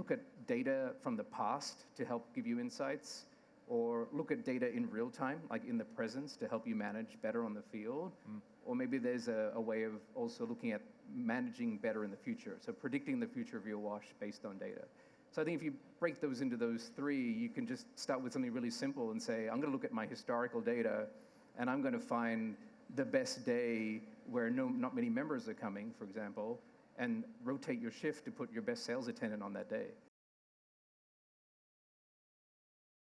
look at data from the past to help give you insights, or look at data in real time, like in the presence, to help you manage better on the field. Or maybe there's a way of also looking at managing better in the future, so predicting the future of your wash based on data. So I think if you break those into those three, you can just start with something really simple and say, I'm going to look at my historical data, and I'm going to find the best day where not many members are coming, for example, and rotate your shift to put your best sales attendant on that day.